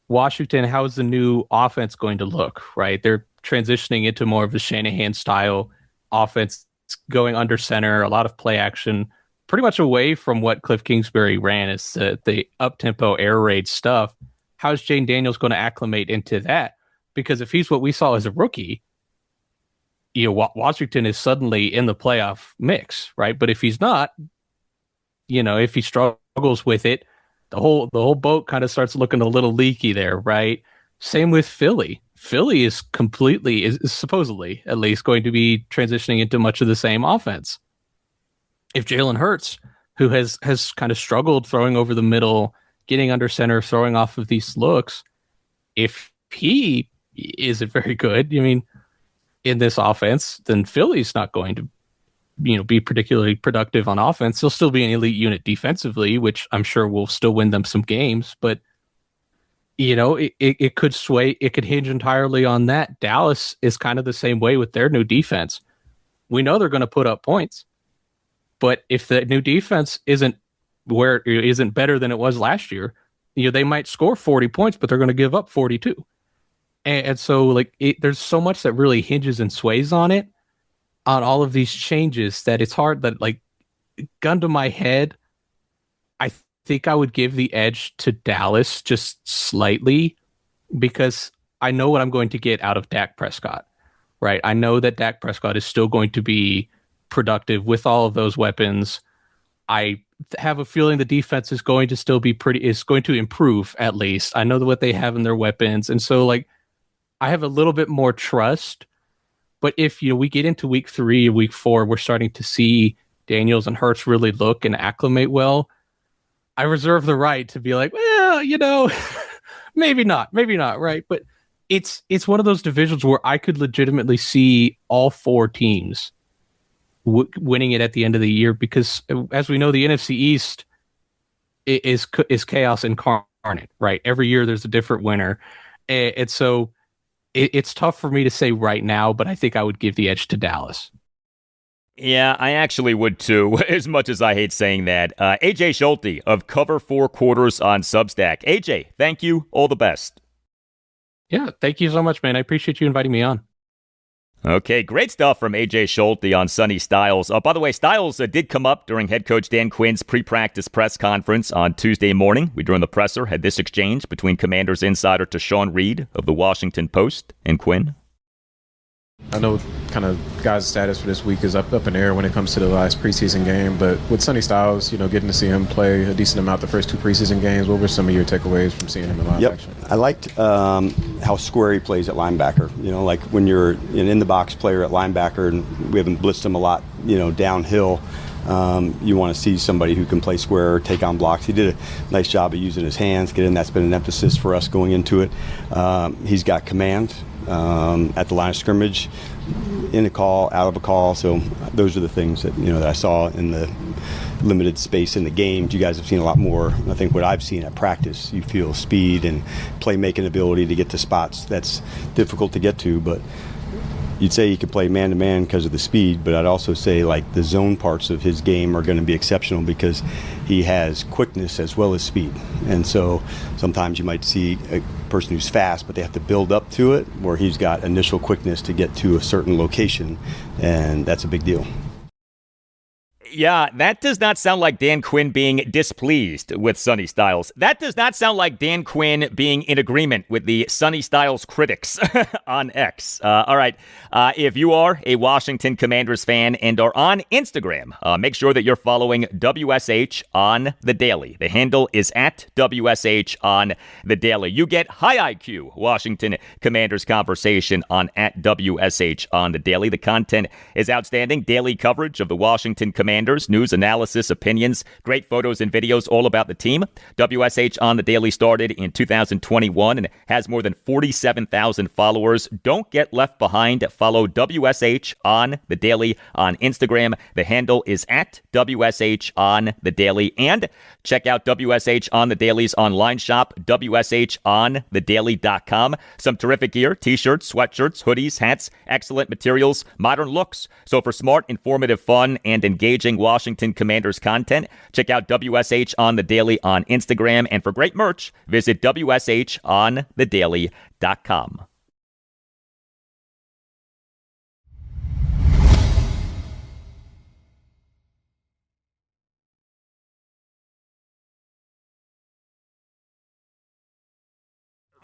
Washington, how is the new offense going to look, right? They're transitioning into more of a Shanahan style offense, going under center, a lot of play action, pretty much away from what Cliff Kingsbury ran as the up-tempo air raid stuff. How's Jane Daniels going to acclimate into that? Because if he's what we saw as a rookie, Washington is suddenly in the playoff mix, right? But if he's not, if he struggles with it, the whole boat kind of starts looking a little leaky there, right? Same with Philly. Philly is supposedly at least going to be transitioning into much of the same offense. If Jalen Hurts, who has kind of struggled throwing over the middle, getting under center, throwing off of these looks, if he isn't very good, in this offense, then Philly's not going to be particularly productive on offense. They'll still be an elite unit defensively, which I'm sure will still win them some games, but it could sway, it could hinge entirely on that. Dallas is kind of the same way with their new defense. We know they're going to put up points, but if the new defense isn't better than it was last year, they might score 40 points, but they're going to give up 42. And so there's so much that really hinges and sways on all of these changes, that it's hard that, gun to my head, I think I would give the edge to Dallas just slightly, because I know what I'm going to get out of Dak Prescott, right? I know that Dak Prescott is still going to be productive with all of those weapons. I have a feeling the defense is going to still be is going to improve, at least. I know what they have in their weapons. And so I have a little bit more trust. But if we get into week 3, week 4, we're starting to see Daniels and Hurts really look and acclimate well, I reserve the right to be like, well, maybe not, right? But it's one of those divisions where I could legitimately see all 4 teams winning it at the end of the year, because as we know, the NFC East is chaos incarnate, right? Every year there's a different winner, and so it's tough for me to say right now, but I think I would give the edge to Dallas. Yeah, I actually would too, as much as I hate saying that. AJ Schulte of Cover 4 Quarters on Substack. AJ, thank you. All the best. Yeah, thank you so much, man. I appreciate you inviting me on. Okay, great stuff from AJ Schulte on Sonny Styles. By the way, Styles did come up during head coach Dan Quinn's pre-practice press conference on Tuesday morning. We, during the presser, had this exchange between Commanders insider Tashawn Reed of the Washington Post and Quinn. I know kind of guys' status for this week is up in the air when it comes to the last preseason game, but with Sonny Styles, getting to see him play a decent amount the first 2 preseason games, what were some of your takeaways from seeing him in live action? I liked how square he plays at linebacker. Like when you're an in-the-box player at linebacker, and we haven't blitzed him a lot, downhill, you want to see somebody who can play square, take on blocks. He did a nice job of using his hands, that's been an emphasis for us going into it. He's got command at the line of scrimmage, in a call, out of a call. So those are the things that that I saw in the limited space in the game. You guys have seen a lot more. I think what I've seen at practice, you feel speed and playmaking ability to get to spots that's difficult to get to, but you'd say he could play man-to-man because of the speed, but I'd also say the zone parts of his game are going to be exceptional because he has quickness as well as speed. And so sometimes you might see a person who's fast, but they have to build up to it, where he's got initial quickness to get to a certain location, and that's a big deal. Yeah, that does not sound like Dan Quinn being displeased with Sonny Styles. That does not sound like Dan Quinn being in agreement with the Sonny Styles critics on X. All right, if you are a Washington Commanders fan and are on Instagram, make sure that you're following WSH on the Daily. The handle is at WSH on the Daily. You get high IQ Washington Commanders conversation on at WSH on the Daily. The content is outstanding. Daily coverage of the Washington Commanders. News, analysis, opinions, great photos and videos all about the team. WSH on the Daily started in 2021 and has more than 47,000 followers. Don't get left behind. Follow WSH on the Daily on Instagram. The handle is at WSH on the Daily. And check out WSH on the Daily's online shop, WSHonthedaily.com. Some terrific gear, t-shirts, sweatshirts, hoodies, hats, excellent materials, modern looks. So for smart, informative, fun, and engaging Washington Commanders content, check out WSH on the Daily on Instagram. And for great merch, visit WSHonthedaily.com.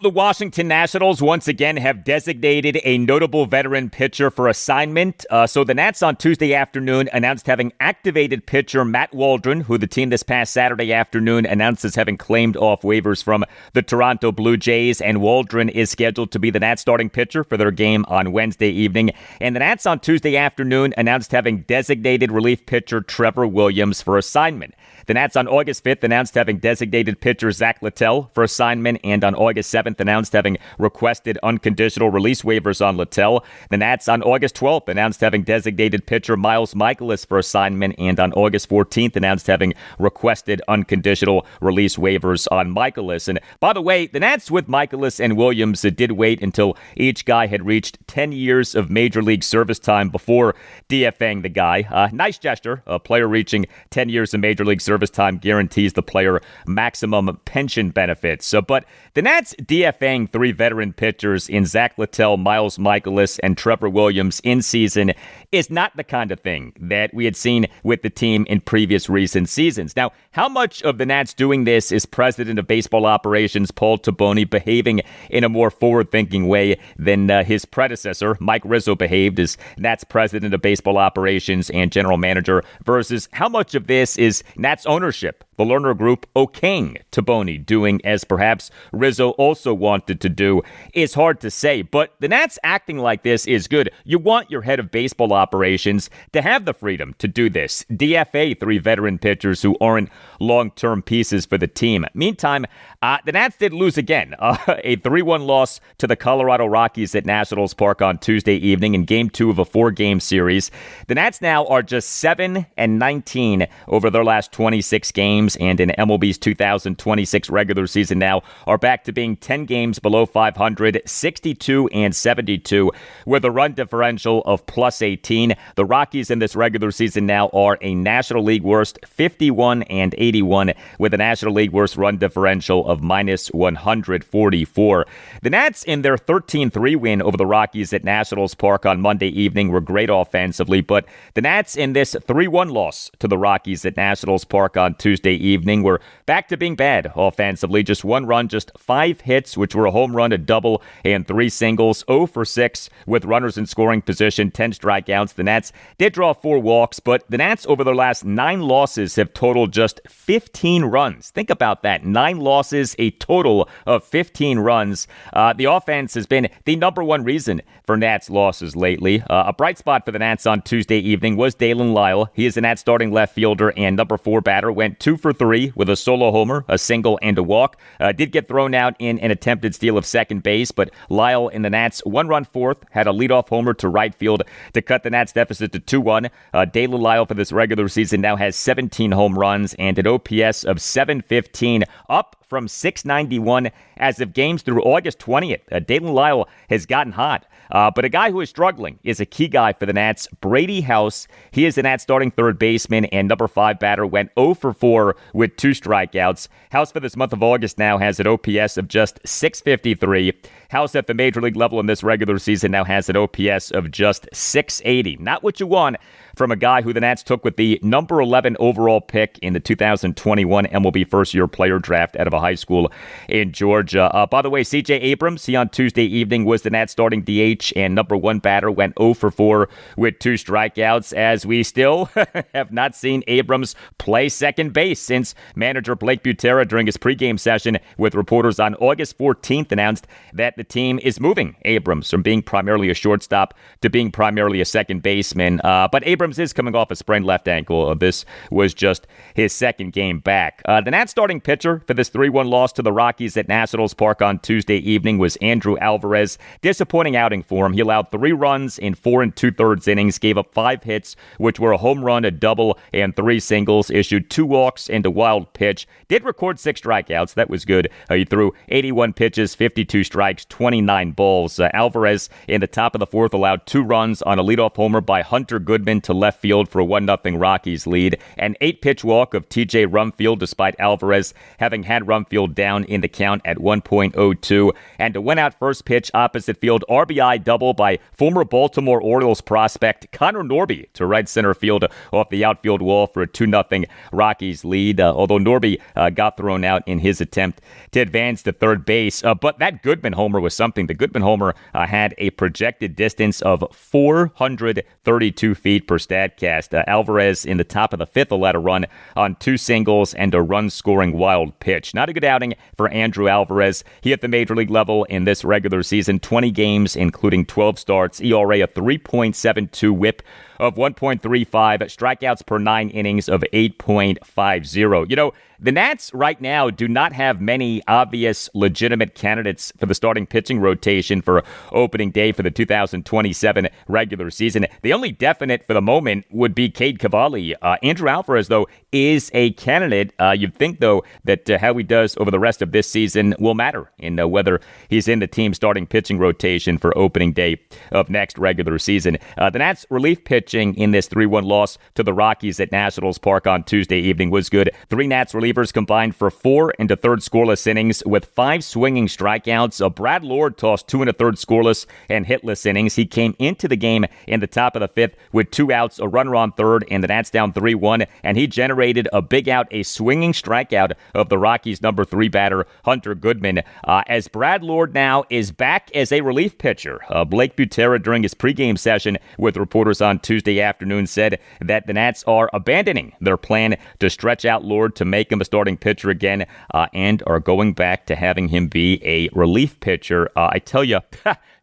The Washington Nationals once again have designated a notable veteran pitcher for assignment. So the Nats on Tuesday afternoon announced having activated pitcher Matt Waldron, who the team this past Saturday afternoon announced as having claimed off waivers from the Toronto Blue Jays. And Waldron is scheduled to be the Nats starting pitcher for their game on Wednesday evening. And the Nats on Tuesday afternoon announced having designated relief pitcher Trevor Williams for assignment. The Nats on August 5th announced having designated pitcher Zach Littell for assignment, and on August 7th announced having requested unconditional release waivers on Littell. The Nats on August 12th announced having designated pitcher Miles Michaelis for assignment, and on August 14th announced having requested unconditional release waivers on Michaelis. And by the way, the Nats with Michaelis and Williams did wait until each guy had reached 10 years of Major League service time before DFAing the guy. Nice gesture. A player reaching 10 years of Major League service time guarantees the player maximum pension benefits. But the Nats DFAing 3 veteran pitchers in Zach Littell, Miles Michaelis, and Trevor Williams in season is not the kind of thing that we had seen with the team in previous recent seasons. Now, how much of the Nats doing this is President of Baseball Operations Paul Taboni behaving in a more forward-thinking way than his predecessor, Mike Rizzo, behaved as Nats President of Baseball Operations and General Manager, versus how much of this is Nats ownership, the Lerner Group, okaying Taboni doing as perhaps Rizzo also wanted to do, is hard to say. But the Nats acting like this is good. You want your head of baseball operations to have the freedom to do this. DFA 3 veteran pitchers who aren't long-term pieces for the team. Meantime, the Nats did lose again. A 3-1 loss to the Colorado Rockies at Nationals Park on Tuesday evening in Game 2 of a 4-game series. The Nats now are just 7-19 over their last 26 games, and in MLB's 2026 regular season now are back to being 10 games below 500, 62-72, with a run differential of plus 18. The Rockies in this regular season now are a National League worst 51-81, with a National League worst run differential of minus 144. The Nats in their 13-3 win over the Rockies at Nationals Park on Monday evening were great offensively, but the Nats in this 3-1 loss to the Rockies at Nationals Park on Tuesday evening were back to being bad offensively. Just 1 run, just 5 hits, which were a home run, a double, and 3 singles. 0 for 6 with runners in scoring position, 10 strikeouts. The Nats did draw 4 walks, but the Nats over their last 9 losses have totaled just 15 runs. Think about that. 9 losses, a total of 15 runs. The offense has been the number one reason for Nats losses lately. A bright spot for the Nats on Tuesday evening was Dalen Lyle. He is the Nats starting left fielder and number 4 batter. Went 2 for 3 with a solo homer, a single, and a walk. Did get thrown out in an attempted steal of second base, but Lyle in the Nats' 1-run 4th had a leadoff homer to right field to cut the Nats deficit to 2-1. Dalen Lyle for this regular season now has 17 home runs and an OPS of 715, up from 691 as of games through August 20th. Dalen Lyle has gotten hot. But a guy who is struggling is a key guy for the Nats, Brady House. He is the Nats starting third baseman and number 5 batter, went 0 for 4 with 2 strikeouts. House for this month of August now has an OPS of just 653. House at the major league level in this regular season now has an OPS of just 680. Not what you want from a guy who the Nats took with the number 11 overall pick in the 2021 MLB first-year player draft out of a high school in Georgia. By the way, C.J. Abrams, he on Tuesday evening was the Nats starting DH and number 1 batter, went 0 for 4 with 2 strikeouts, as we still have not seen Abrams play second base since manager Blake Butera during his pregame session with reporters on August 14th announced that the team is moving Abrams from being primarily a shortstop to being primarily a second baseman. But Abrams is coming off a sprained left ankle. This was just his second game back. The Nats starting pitcher for this 3-1 loss to the Rockies at Nationals Park on Tuesday evening was Andrew Alvarez. Disappointing outing for him. He allowed 3 runs in 4 2/3 innings, gave up 5 hits, which were a home run, a double, and 3 singles, issued 2 walks and a wild pitch. Did record 6 strikeouts. That was good. He threw 81 pitches, 52 strikes, 29 balls. Alvarez in the top of the 4th allowed 2 runs on a leadoff homer by Hunter Goodman to left field for a 1-0 Rockies lead. An 8-pitch walk of TJ Rumfield, despite Alvarez having had Rumfield down in the count at 1.02. And to win out first pitch opposite field, RBI double by former Baltimore Orioles prospect Connor Norby to right center field off the outfield wall for a 2-0 Rockies lead, although Norby got thrown out in his attempt to advance to third base. But that Goodman homer was something. The Goodman homer had a projected distance of 432 feet per StatCast. Alvarez in the top of the fifth allowed a run on 2 singles and a run-scoring wild pitch. Not a good outing for Andrew Alvarez. He at the major league level in this regular season, 20 games, including 12 starts, ERA of 3.72, whip of 1.35, strikeouts per 9 innings of 8.50. You know, the Nats right now do not have many obvious legitimate candidates for the starting pitching rotation for opening day for the 2027 regular season. The only definite for the moment would be Cade Cavalli. Andrew Alvarez, though, is a candidate. You'd think, though, that how he does over the rest of this season will matter in whether he's in the team's starting pitching rotation for opening day of next regular season. The Nats relief pitching in this 3-1 loss to the Rockies at Nationals Park on Tuesday evening was good. 3 Nats relievers combined for 4 1/3 scoreless innings with 5 swinging strikeouts. Brad Lord tossed 2 1/3 scoreless and hitless innings. He came into the game in the top of the 5th with 2 outs, a runner on third, and the Nats down 3-1, and he generated a big out, a swinging strikeout of the Rockies' number 3 batter, Hunter Goodman. As Brad Lord now is back as a relief pitcher, Blake Butera during his pregame session with reporters on Tuesday afternoon said that the Nats are abandoning their plan to stretch out Lord to make him a starting pitcher again, and are going back to having him be a relief pitcher. I tell you,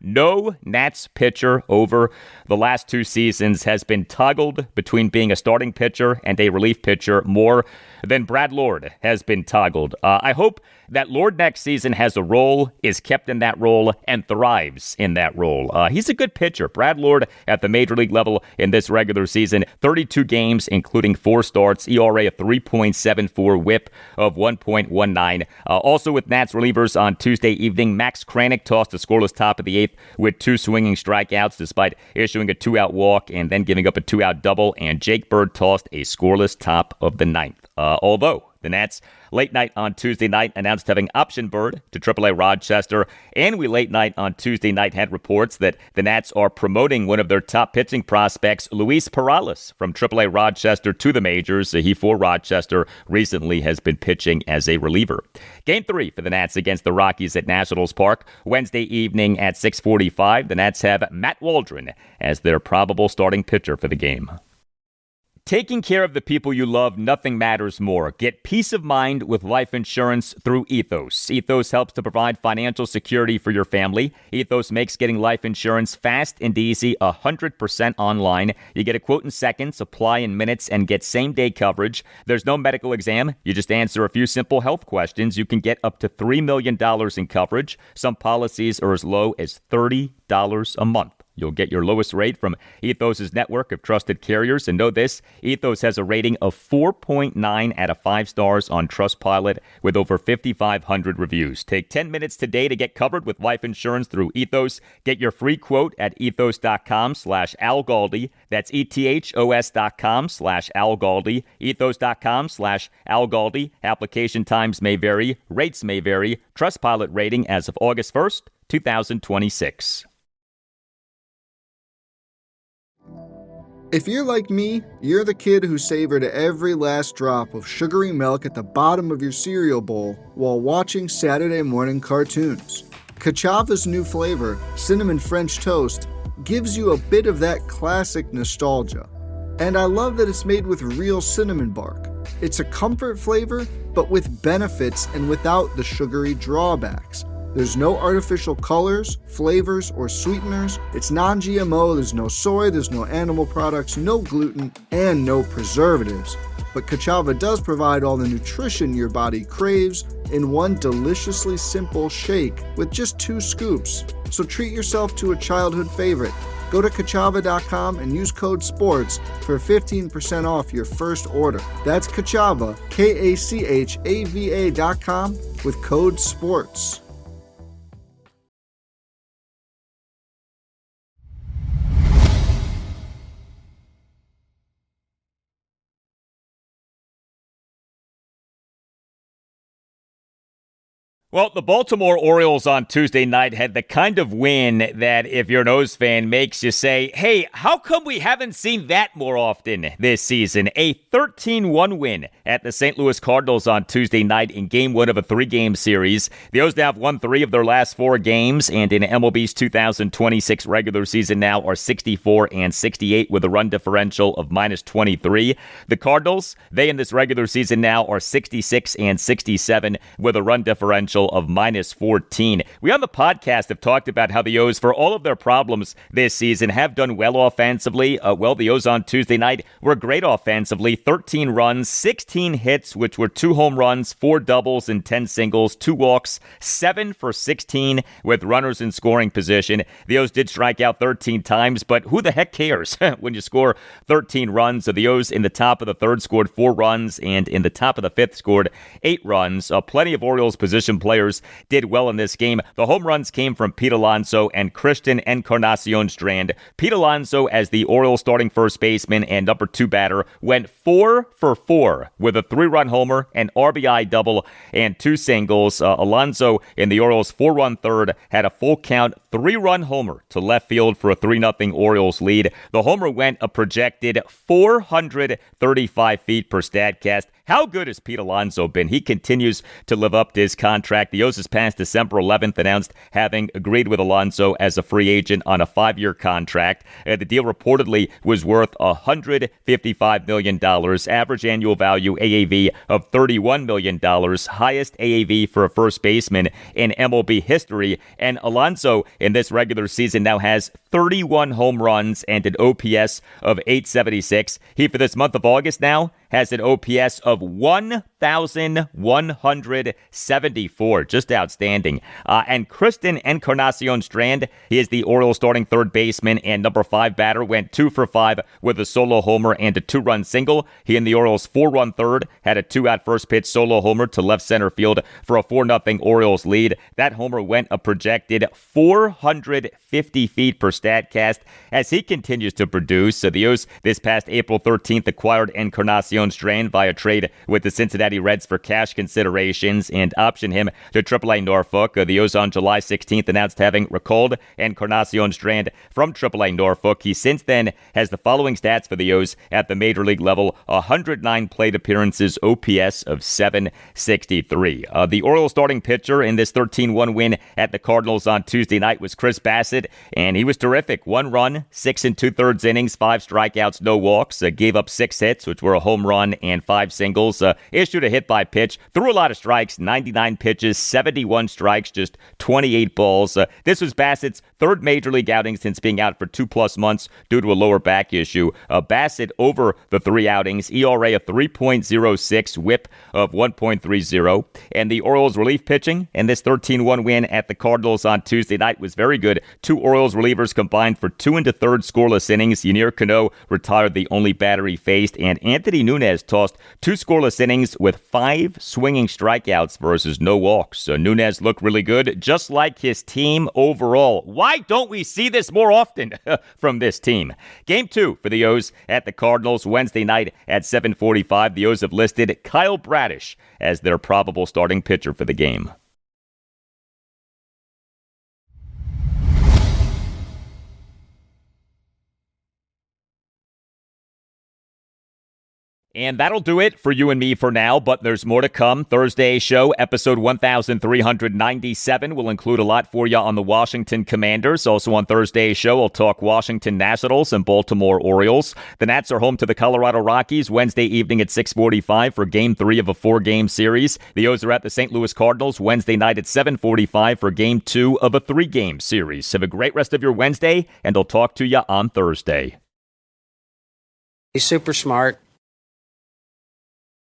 no Nats pitcher over the last 2 seasons has been toggled between being a starting pitcher and a relief pitcher more than Brad Lord has been toggled. I hope that Lord next season has a role, is kept in that role, and thrives in that role. He's a good pitcher. Brad Lord at the major league level in this regular season, 32 games, including 4 starts, ERA of 3.74, whip of 1.19. Also with Nats relievers on Tuesday evening, Max Kranick tossed a scoreless top of the 8th with 2 swinging strikeouts despite issuing a 2-out walk and then giving up a 2-out double, and Jake Bird tossed a scoreless top of the 9th. Although the Nats late night on Tuesday night announced having optioned Bird to AAA Rochester, and we late night on Tuesday night had reports that the Nats are promoting one of their top pitching prospects, Luis Perales, from AAA Rochester to the majors. He for Rochester recently has been pitching as a reliever. Game 3 for the Nats against the Rockies at Nationals Park Wednesday evening at 6:45. The Nats have Matt Waldron as their probable starting pitcher for the game. Taking care of the people you love, nothing matters more. Get peace of mind with life insurance through Ethos. Ethos helps to provide financial security for your family. Ethos makes getting life insurance fast and easy, 100% online. You get a quote in seconds, apply in minutes, and get same-day coverage. There's no medical exam. You just answer a few simple health questions. You can get up to $3 million in coverage. Some policies are as low as $30 a month. You'll get your lowest rate from Ethos' network of trusted carriers. And know this, Ethos has a rating of 4.9 out of 5 stars on Trustpilot with over 5,500 reviews. Take 10 minutes today to get covered with life insurance through Ethos. Get your free quote at ethos.com/Al Galdi. That's ethos.com/Al Galdi. Ethos.com/Al Galdi. Application times may vary. Rates may vary. Trustpilot rating as of August 1st, 2026. If you're like me, you're the kid who savored every last drop of sugary milk at the bottom of your cereal bowl while watching Saturday morning cartoons. Kachava's new flavor, Cinnamon French Toast, gives you a bit of that classic nostalgia. And I love that it's made with real cinnamon bark. It's a comfort flavor, but with benefits and without the sugary drawbacks. There's no artificial colors, flavors, or sweeteners. It's non-GMO, there's no soy, there's no animal products, no gluten, and no preservatives. But Kachava does provide all the nutrition your body craves in one deliciously simple shake with just 2 scoops. So treat yourself to a childhood favorite. Go to Kachava.com and use code SPORTS for 15% off your first order. That's Kachava, Kachava.com with code SPORTS. Well, the Baltimore Orioles on Tuesday night had the kind of win that, if you're an O's fan, makes you say, hey, how come we haven't seen that more often this season? A 13-1 win at the St. Louis Cardinals on Tuesday night in Game 1 of a 3-game series. The O's now have won 3 of their last 4 games, and in MLB's 2026 regular season now are 64-68 with a run differential of -23. The Cardinals, they in this regular season now are 66-67 with a run differential of -14. We on the podcast have talked about how the O's, for all of their problems this season, have done well offensively. The O's on Tuesday night were great offensively. 13 runs, 16 hits, which were 2 home runs, 4 doubles, and 10 singles, 2 walks, 7 for 16 with runners in scoring position. The O's did strike out 13 times, but who the heck cares when you score 13 runs? So the O's in the top of the 3rd scored 4 runs, and in the top of the 5th scored 8 runs. Plenty of Orioles position players did well in this game. The home runs came from Pete Alonso and Christian Encarnacion Strand. Pete Alonso, as the Orioles starting first baseman and number 2 batter, went 4 for 4 with a 3-run homer, an RBI double, and 2 singles. Alonso in the Orioles' 4-run third had a full count 3-run homer to left field for a 3-0 Orioles lead. The homer went a projected 435 feet per Statcast. How good has Pete Alonso been? He continues to live up to his contract. The O's this past December 11th announced having agreed with Alonso as a free agent on a 5-year contract. The deal reportedly was worth $155 million. Average annual value, AAV, of $31 million. Highest AAV for a first baseman in MLB history. And Alonso in this regular season now has 31 home runs and an OPS of 876. He, for this month of August now, has an OPS of 1,174. Just outstanding. And Christian Encarnacion Strand, he is the Orioles starting third baseman and number 5 batter, went 2 for 5 with a solo homer and a 2-run single. He and the Orioles' 4-run third had a 2-out first pitch solo homer to left center field for a 4-0 Orioles lead. That homer went a projected 450 feet per Statcast as he continues to produce. So the O's this past April 13th acquired Encarnacion Strand via trade with the Cincinnati Reds for cash considerations and optioned him to AAA Norfolk. The O's on July 16th announced having recalled Encarnacion Strand from AAA Norfolk. He since then has the following stats for the O's at the major league level: 109 plate appearances, OPS of 763. The Orioles starting pitcher in this 13-1 win at the Cardinals on Tuesday night was Chris Bassett, and he was terrific. 1 run, 6 2/3 innings, 5 strikeouts, no walks. Gave up 6 hits, which were a home run and 5 singles. Issued a hit by pitch, threw a lot of strikes, 99 pitches, 71 strikes, just 28 balls. This was Bassett's 3rd major league outing since being out for 2+ months due to a lower back issue. Bassett over the 3 outings, ERA of 3.06, whip of 1.30. And the Orioles relief pitching in this 13-1 win at the Cardinals on Tuesday night was very good. 2 Orioles relievers combined for 2 1/3 scoreless innings. Ynier Cano retired the only batter he faced, and Anthony Nunez tossed 2 scoreless innings with 5 swinging strikeouts versus no walks. So Nunez looked really good, just like his team overall. Why don't we see this more often from this team? Game 2 for the O's at the Cardinals Wednesday night at 7:45. The O's have listed Kyle Bradish as their probable starting pitcher for the game. And that'll do it for you and me for now, but there's more to come. Thursday's show, episode 1397, will include a lot for you on the Washington Commanders. Also on Thursday's show, I'll talk Washington Nationals and Baltimore Orioles. The Nats are home to the Colorado Rockies Wednesday evening at 6:45 for Game 3 of a 4-game series. The O's are at the St. Louis Cardinals Wednesday night at 7:45 for Game 2 of a 3-game series. Have a great rest of your Wednesday, and I'll talk to you on Thursday. He's super smart.